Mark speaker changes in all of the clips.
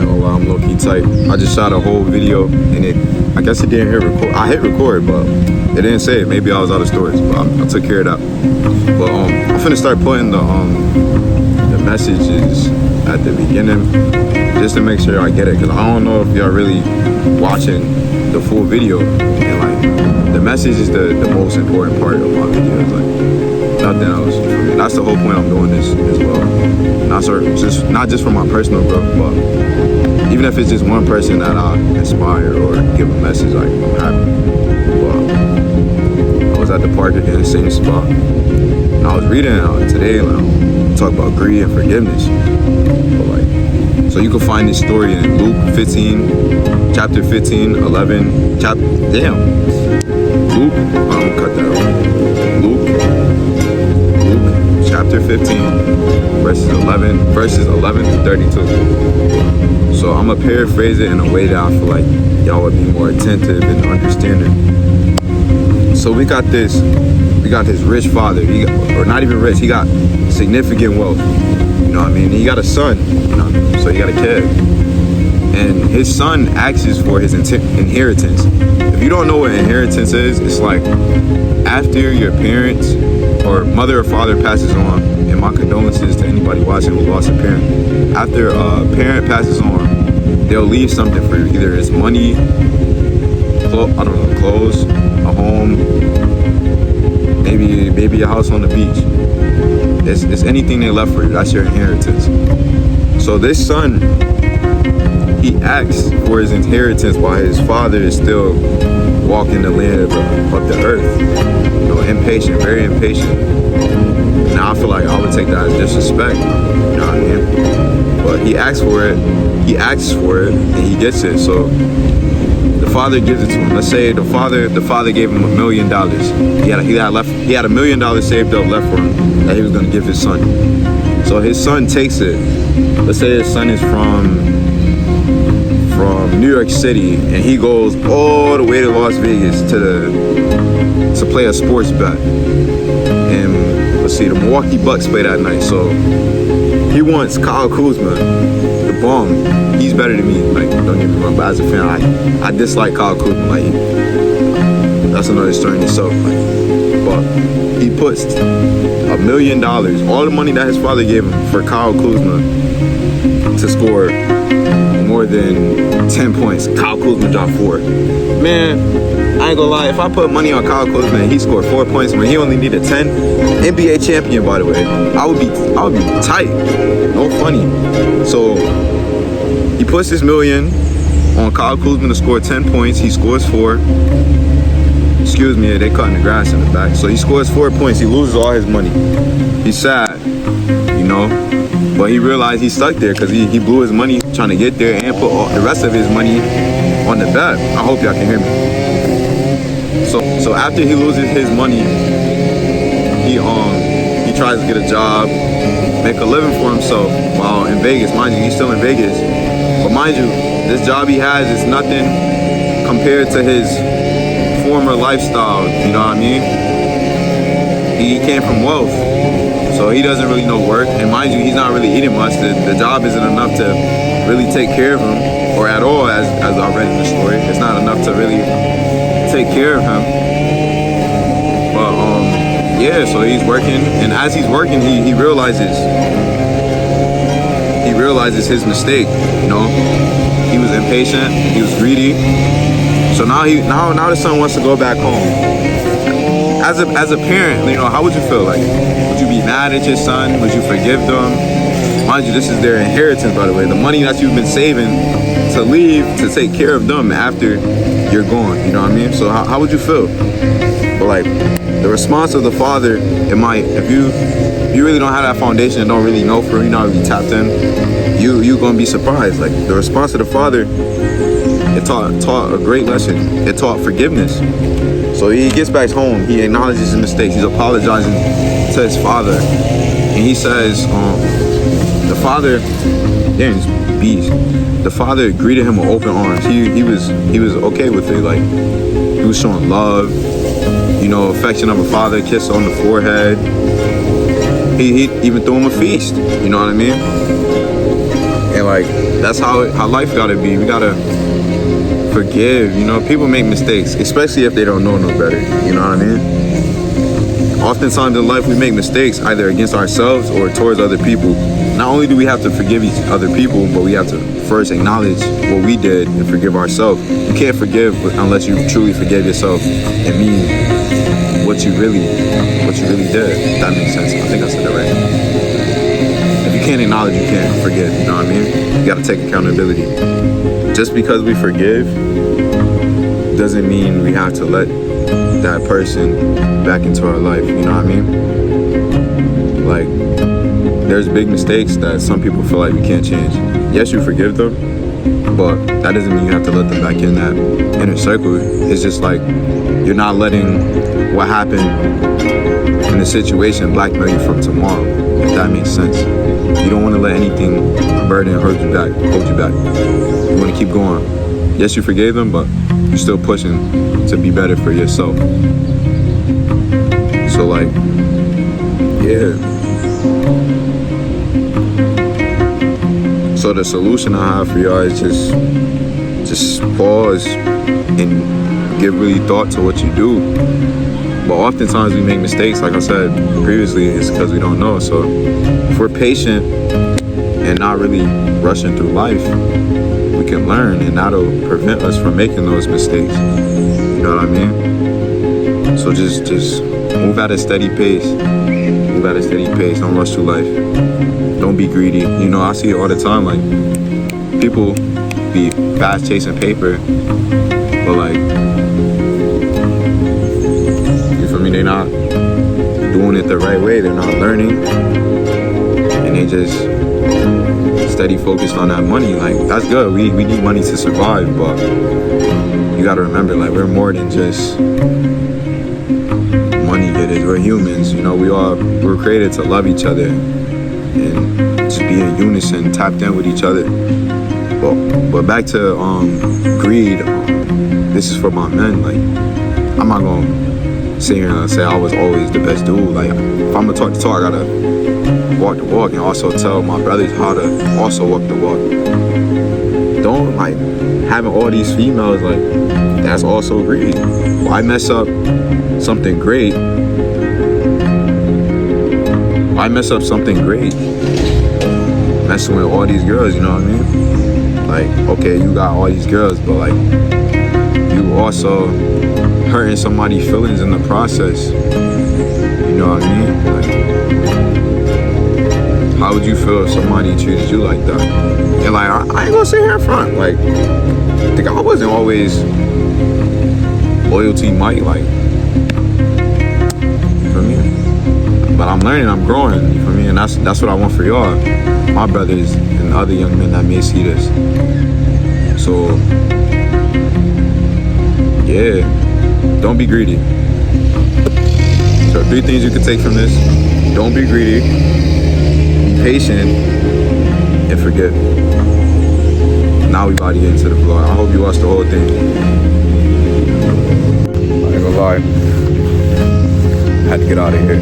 Speaker 1: gonna lie, I'm low-key tight. I just shot a whole video and I guess it didn't hit record. I hit record, but it didn't say it. Maybe I was out of storage, but I took care of that. But I'm finna start putting the messages at the beginning just to make sure I get it, because I don't know if y'all really watching the full video. And like, the message is the most important part of my videos, like nothing else. That's the whole point I'm doing this as well. Not just for my personal growth, but even if it's just one person that I inspire or give a message, like, I'm happy. But I was at the park again, same spot, and I was reading today, like, talk about greed and forgiveness. But like, so you can find this story in Luke 15, chapter 15, 11, Luke, I'm gonna cut that out. Luke chapter 15, verses 11 to 32. So I'm gonna paraphrase it in a way that I feel like y'all would be more attentive and understanding. So we got this rich father, or not even rich, he got significant wealth, you know what I mean? He got a son, you know, so he got a kid. And his son asks for his inheritance. If you don't know what inheritance is, it's like after your parents or mother or father passes on, and my condolences to anybody watching who lost a parent. After a parent passes on, they'll leave something for you. Either it's money, clothes, a home, maybe a house on the beach. It's anything they left for you. That's your inheritance. So this son, he asks for his inheritance while his father is still walking the land of the earth. You know, impatient, very impatient. Now I feel like I would take that as disrespect. You know what I mean? But he asks for it, and he gets it. So the father gives it to him. Let's say the father gave him $1 million. He had $1 million saved up left for him that he was gonna give his son. So his son takes it. Let's say his son is from New York City, and he goes all the way to Las Vegas to play a sports bet. And let's see, the Milwaukee Bucks play that night. So he wants Kyle Kuzma, the bum. He's better than me. Like, don't get me wrong, but as a fan, I dislike Kyle Kuzma. Like, that's another story in itself. Like, but he puts $1 million, all the money that his father gave him, for Kyle Kuzma to score more than 10 points. Kyle Kuzma dropped 4. Man, I ain't gonna lie, if I put money on Kyle Kuzma and he scored 4 points when he only needed 10, NBA champion, by the way, I would be tight. No funny. So he puts this $1 million on Kyle Kuzma to score 10 points. He scores 4. Excuse me, they cutting the grass in the back. So he scores 4 points. He loses all his money. He's sad, you know. But he realized he's stuck there because he blew his money trying to get there and put all the rest of his money on the bet. I hope y'all can hear me. So after he loses his money, he tries to get a job, make a living for himself while in Vegas. Mind you, he's still in Vegas. But mind you, this job he has is nothing compared to his former lifestyle. You know what I mean? He came from wealth. So he doesn't really know work, and mind you, he's not really eating much. The job isn't enough to really take care of him, or at all, as I read in the story. It's not enough to really take care of him. But yeah, so he's working, and as he's working, he realizes his mistake. You know, he was impatient, he was greedy. So now the son wants to go back home. As a parent, you know, how would you feel? Like, would you be mad at your son? Would you forgive them? Mind you, this is their inheritance, by the way. The money that you've been saving to leave to take care of them after you're gone. You know what I mean? So how would you feel? But like, the response of the father, if you really don't have that foundation and don't really know for you're not really tapped in, you're gonna be surprised. Like, the response of the father, it taught a great lesson. It taught forgiveness. So he gets back home, he acknowledges his mistakes, he's apologizing to his father, and he says, the father, damn, this beast. The father greeted him with open arms. He was okay with it. Like, he was showing love, you know, affection of a father, kiss on the forehead. He even threw him a feast, you know what I mean? And like, that's how life gotta be. We gotta forgive, you know. People make mistakes, especially if they don't know no better, you know what I mean? Oftentimes in life we make mistakes either against ourselves or towards other people. Not only do we have to forgive each other people, but we have to first acknowledge what we did and forgive ourselves. You can't forgive unless you truly forgive yourself and mean what you really did. If that makes sense. I think I said that right. If you can't acknowledge, you can't forgive, you know what I mean? You gotta take accountability. Just because we forgive doesn't mean we have to let that person back into our life, you know what I mean? Like, there's big mistakes that some people feel like we can't change. Yes, you forgive them, but that doesn't mean you have to let them back in that inner circle. It's just like you're not letting what happened in the situation blackmail you from tomorrow, if that makes sense. You don't want to let anything burden or hold you back. You want to keep going. Yes, you forgave them, but you're still pushing to be better for yourself. So like, yeah. So the solution I have for y'all is just pause and give really thought to what you do. But oftentimes we make mistakes, like I said previously, it's because we don't know. So if we're patient and not really rushing through life, we can learn, and that'll prevent us from making those mistakes. You know what I mean? So just move at a steady pace. Don't rush through life. Don't be greedy. You know, I see it all the time. Like, people be fast chasing paper, but like, you feel me? They're not doing it the right way. They're not learning, and they just steady focused on that money. Like, that's good. We need money to survive, but you gotta remember, like, we're more than just money getters. We're humans. You know, we're created to love each other and just be in unison, tapped in with each other. But back to greed. This is for my men. Like, I'm not gonna sit here and say I was always the best dude. Like, if I'm gonna talk the talk, I gotta walk the walk and also tell my brothers how to also walk the walk. Don't, like, having all these females, like, that's also greed. Why mess up something great? Messing with all these girls, you know what I mean? Like, okay, you got all these girls, but like, you also hurting somebody's feelings in the process. You know what I mean? Like, how would you feel if somebody treated you like that? And like, I ain't gonna sit here in front. Like, I think I wasn't always loyalty Mike, like, you feel me? But I'm learning, I'm growing, you feel me? And that's what I want for y'all, my brothers and other young men that may see this. So, yeah, don't be greedy. So 3 things you can take from this: don't be greedy, be patient, and forgive. Now we about to get into the vlog. I hope you watched the whole thing. I ain't gonna lie, I had to get out of here.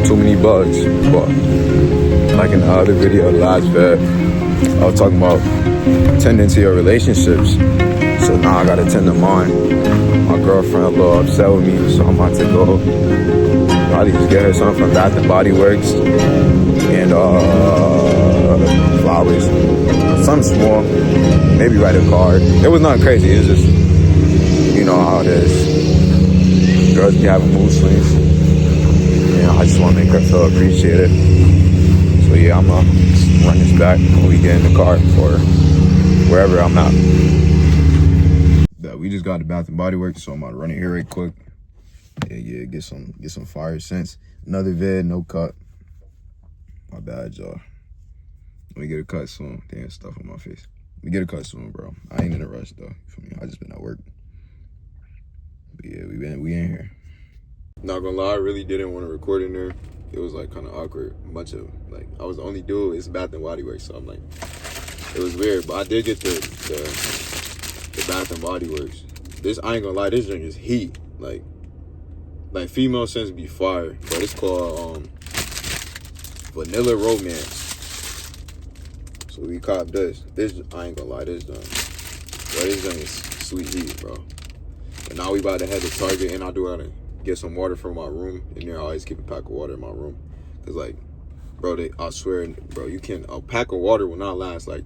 Speaker 1: Too many bugs, but like in the other video, the last vid, I was talking about tending to your relationships. So now I gotta tend to mine. My girlfriend a little upset with me, so I'm about to go probably just get her something from Bath and Body Works and flowers, something small, maybe write a card. It was nothing crazy. It's just, you know how it is. Girls be having mood swings. You know, I just want to make her feel appreciated. So yeah, I'm gonna run this back when we get in the car or wherever I'm at. That we just got the Bath and Body Works, so I'm gonna run it here right quick. Yeah, get some fire scents. Another vid, no cut. My bad, y'all. Let me get a cut soon. Damn, stuff on my face. Let me get a cut soon, bro. I ain't in a rush though. For me, I just been at work. But yeah, we in here. Not gonna lie, I really didn't want to record in there. It was like kind of awkward. A bunch of, like, I was the only dude. It's Bath and Body Works, so I'm like, it was weird. But I did get the Bath and Body Works. This, I ain't gonna lie, this drink is heat. Like female scents be fire, but it's called Vanilla Romance. So we copped this. This, I ain't gonna lie, this done. Bro, this done is sweet heat, bro. And now we about to head to Target, and I do gotta get some water from my room. In there, I always keep a pack of water in my room. Cause like, bro, I swear, bro, you can, a pack of water will not last. Like,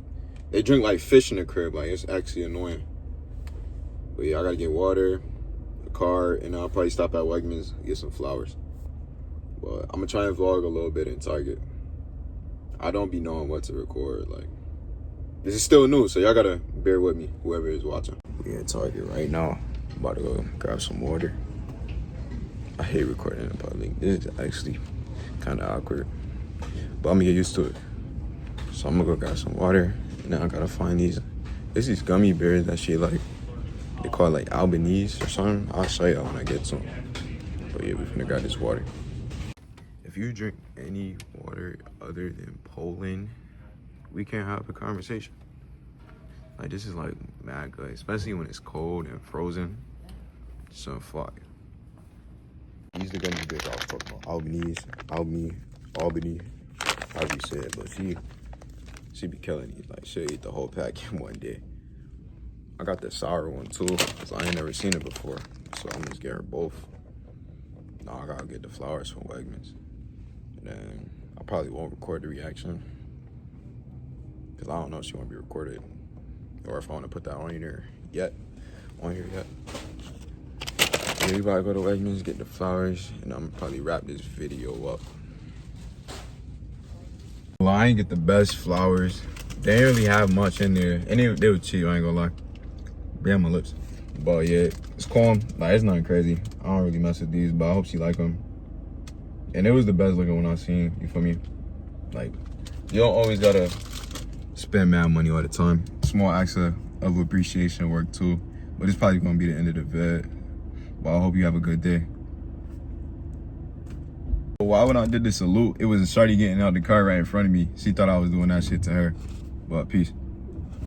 Speaker 1: they drink like fish in the crib. Like, it's actually annoying. But yeah, I gotta get water, a car, and I'll probably stop at Wegmans, get some flowers. But I'm gonna try and vlog a little bit in Target. I don't be knowing what to record. Like, this is still new, so y'all gotta bear with me, whoever is watching. We in Target right now. I'm about to go grab some water. I hate recording in public. This is actually kind of awkward, but I'm gonna get used to it. So I'm gonna go grab some water. Now I gotta find these. There's these gummy bears that she like. They call it like Albanese or something. I'll show y'all when I get some. But yeah, we're gonna grab this water. If you drink any water other than Poland, we can't have a conversation. Like, this is like mad good, especially when it's cold and frozen. So fire. These are gonna be big off from Albany, however you say it, but she be killing these. Like, she'll eat the whole pack in one day. I got the sour one too, because I ain't never seen it before. So I'm just get her both. Now I gotta get the flowers from Wegmans. And then I probably won't record the reaction, because I don't know if she won't be recorded, or if I want to put that on here yet. Yeah, we about to go to Wegmans, get the flowers, and I'm gonna probably wrap this video up. Well, I ain't get the best flowers. They didn't really have much in there, and they were cheap, I ain't gonna lie. Yeah, my lips. But yeah, it's calm. Like, it's nothing crazy. I don't really mess with these, but I hope she like them. And it was the best looking one I've seen, you feel me? Like, you don't always gotta spend mad money all the time. Small acts of appreciation work too. But it's probably gonna be the end of the vid. But I hope you have a good day. Why when I did the salute, it was a shorty getting out the car right in front of me. She thought I was doing that shit to her. But peace.